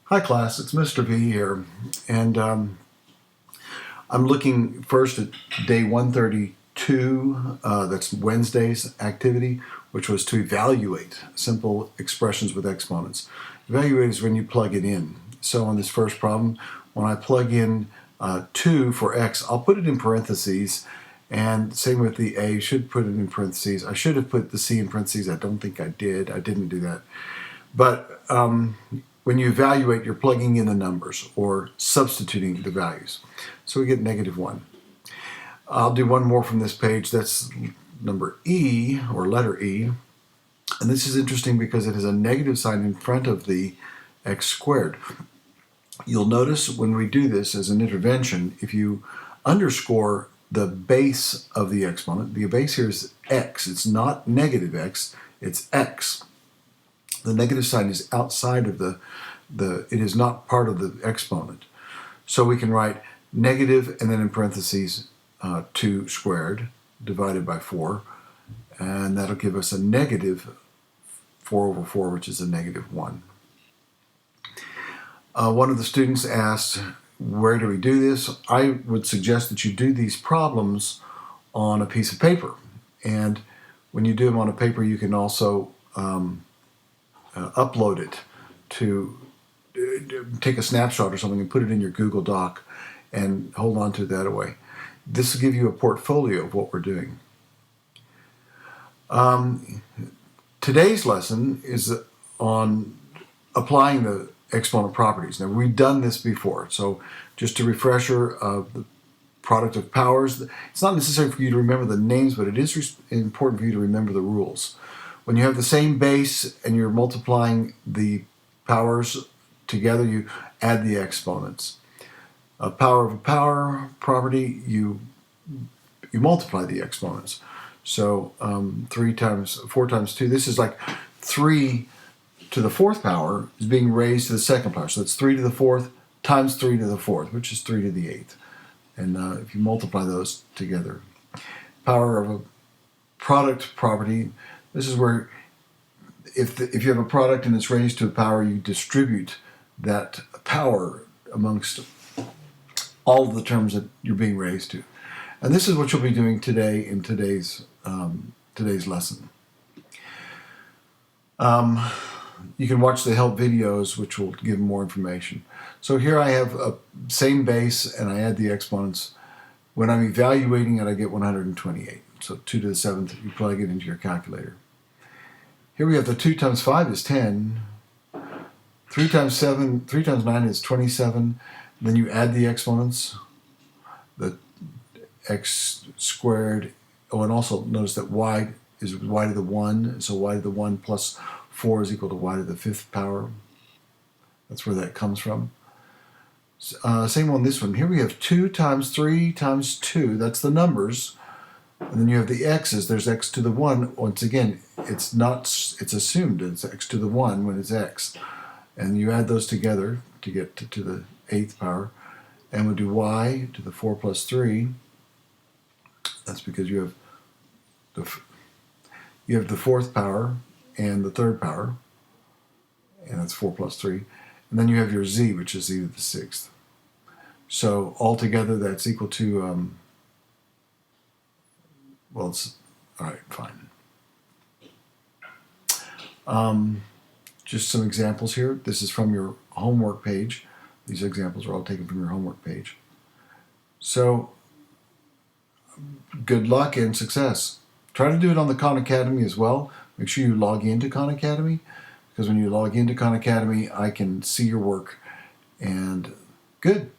Hi class, it's Mr. V here, and I'm looking first at day 132, that's Wednesday's activity, which was to evaluate simple expressions with exponents. Evaluate is when you plug it in. So on this first problem, when I plug in 2 for x, I'll put it in parentheses, and same with the a, should put it in parentheses. I should have put the c in parentheses. I don't think I did. I didn't do that. But when you evaluate, you're plugging in the numbers or substituting the values. So we get -1. I'll do one more from this page. That's number E, or letter E. And this is interesting because it has a negative sign in front of the x squared. You'll notice when we do this as an intervention, if you underscore the base of the exponent, the base here is x. It's not negative x, it's x. The negative sign is outside of it is not part of the exponent. So we can write negative and then in parentheses 2 squared divided by 4, and that'll give us a negative 4 over 4, which is a -1. One of the students asked, where do we do this? I would suggest that you do these problems on a piece of paper. And when you do them on a paper, you can also upload it to take a snapshot or something and put it in your Google Doc and hold on to it that way. This will give you a portfolio of what we're doing. Today's lesson is on applying the exponent properties. Now, we've done this before, so just a refresher of the product of powers. It's not necessary for you to remember the names, but it is important for you to remember the rules. When you have the same base and you're multiplying the powers together, you add the exponents. A power of a power property, you multiply the exponents. So 4 times 2, this is like 3 to the 4th power is being raised to the 2nd power. So that's 3 to the 4th times 3 to the 4th, which is 3 to the 8th. And if you multiply those together. Power of a product property, this is where if you have a product and it's raised to a power, you distribute that power amongst all of the terms that you're being raised to. And this is what you'll be doing today in today's lesson. You can watch the help videos, which will give more information. So here I have a same base, and I add the exponents. When I'm evaluating it, I get 128. So 2 to the 7th, you plug it into your calculator. Here we have the 2 times 5 is 10. 3 times 9 is 27. Then you add the exponents. The x squared. Oh, and also notice that y is y to the 1. So y to the 1 plus 4 is equal to y to the 5th power. That's where that comes from. Same on this one. Here we have 2 times 3 times 2. That's the numbers. And then you have the x's. There's x to the 1. Once again, it's assumed it's x to the 1 when it's x. And you add those together to get to the 8th power. And we'll do y to the 4 plus 3. That's because you have the 4th power and the 3rd power. And that's 4 plus 3. And then you have your z, which is z to the 6th. So altogether, that's equal to, well, it's, all right, fine. Just some examples here. This is from your homework page. These examples are all taken from your homework page. So, good luck and success. Try to do it on the Khan Academy as well. Make sure you log into Khan Academy, because when you log into Khan Academy, I can see your work. And good.